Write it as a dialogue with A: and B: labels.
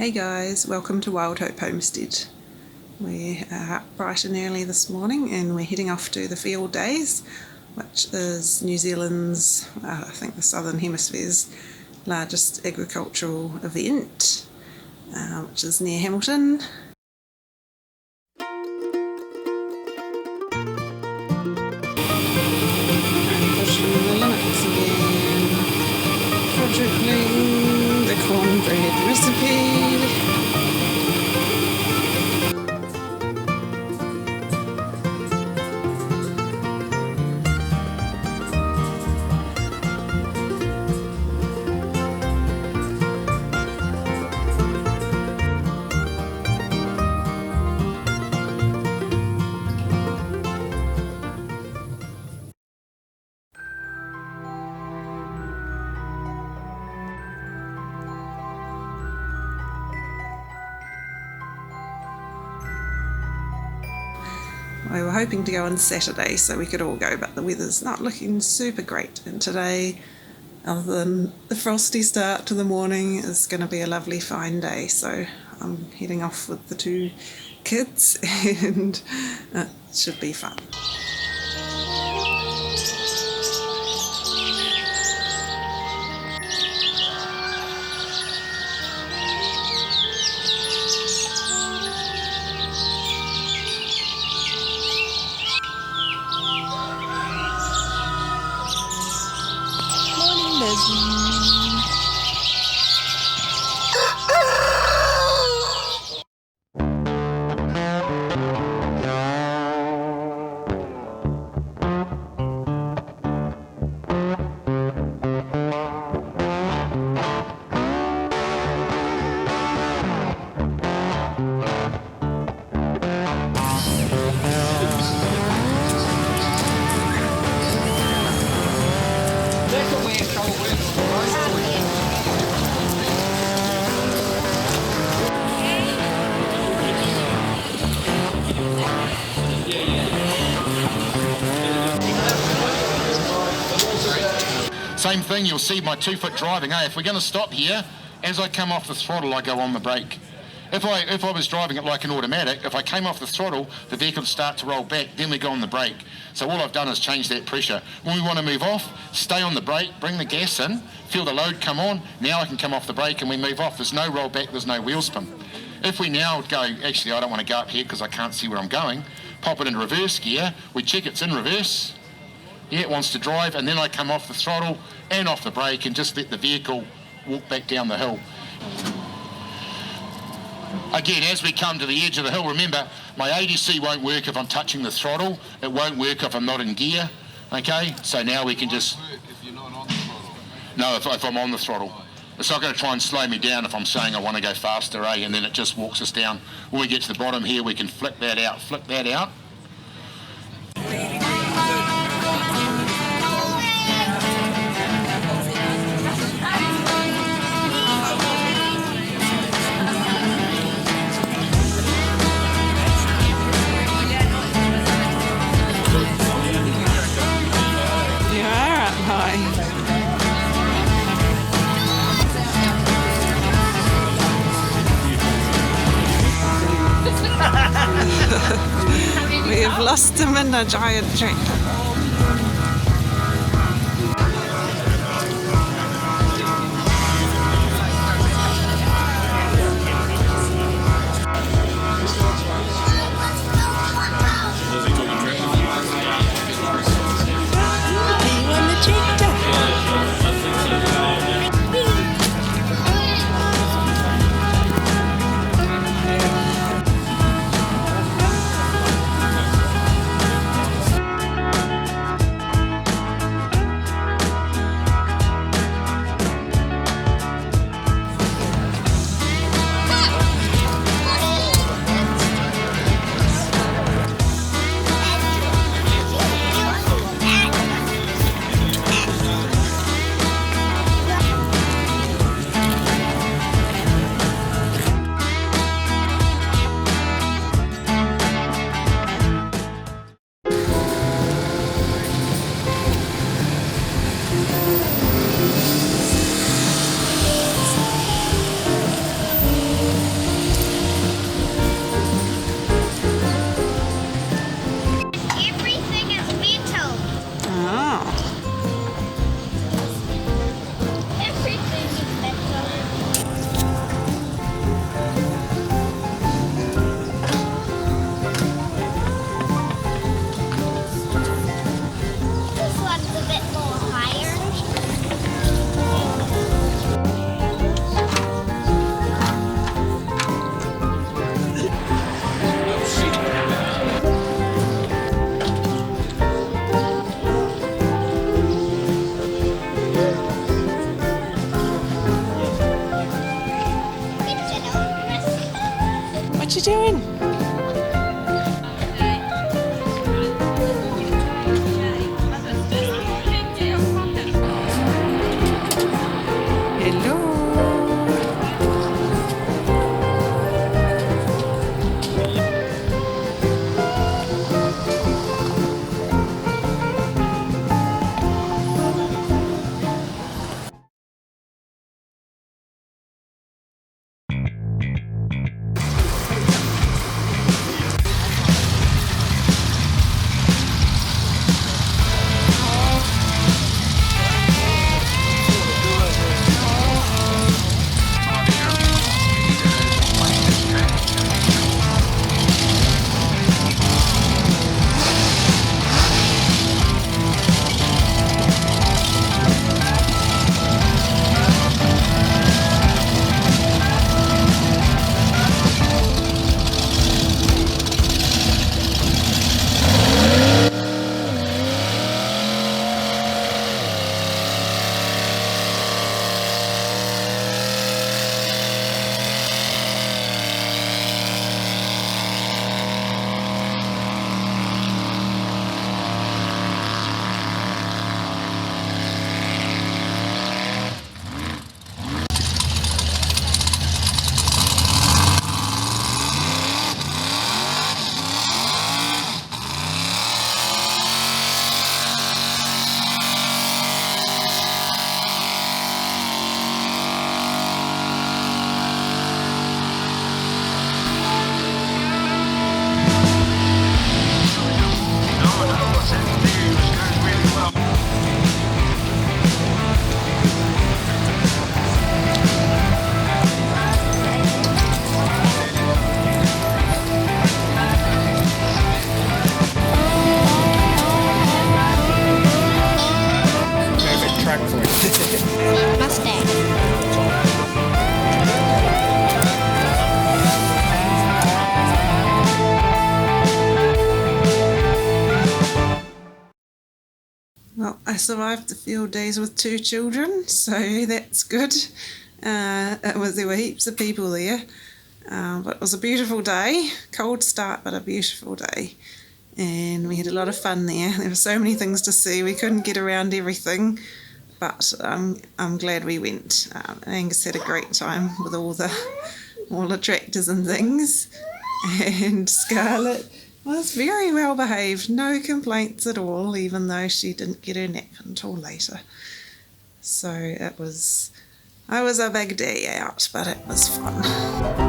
A: Hey guys, welcome to Wild Hope Homestead. We are up bright and early this morning and we're heading off to the Fieldays, which is New Zealand's, I think the Southern Hemisphere's largest agricultural event, which is near Hamilton. Pushing the limits again, quadrupling the cornbread recipe. We were hoping to go on Saturday so we could all go, but the weather's not looking super great, and today, other than the frosty start to the morning, is going to be a lovely fine day, so I'm heading off with the two kids and it should be fun.
B: Same thing, you'll see my 2-foot driving. If we're going to stop here, as I come off the throttle, I go on the brake. If I was driving it like an automatic, if I came off the throttle, the vehicle would start to roll back, then we go on the brake. So all I've done is change that pressure. When we want to move off, stay on the brake, bring the gas in, feel the load come on, now I can come off the brake and we move off. There's no roll back, there's no wheel spin. If we now go, actually I don't want to go up here because I can't see where I'm going, pop it in reverse gear, we check it's in reverse, yeah, it wants to drive, and then I come off the throttle and off the brake and just let the vehicle walk back down the hill. Again, as we come to the edge of the hill, remember, my ADC won't work if I'm touching the throttle. It won't work if I'm not in gear, okay? So now we can just...
C: If you're not on the throttle?
B: No, if I'm on the throttle. It's not going to try and slow me down if I'm saying I want to go faster, and then it just walks us down. When we get to the bottom here, we can flick that out.
A: We have lost him in a giant tractor. doing? Hello. Well, I survived the field days with 2 children, so that's good. There were heaps of people there, but it was a beautiful day. Cold start, but a beautiful day. And we had a lot of fun there. There were so many things to see. We couldn't get around everything, but I'm glad we went. Angus had a great time with all the tractors and things. And Scarlett was very well behaved, no complaints at all, even though she didn't get her nap until later. So it was a big day out, but it was fun.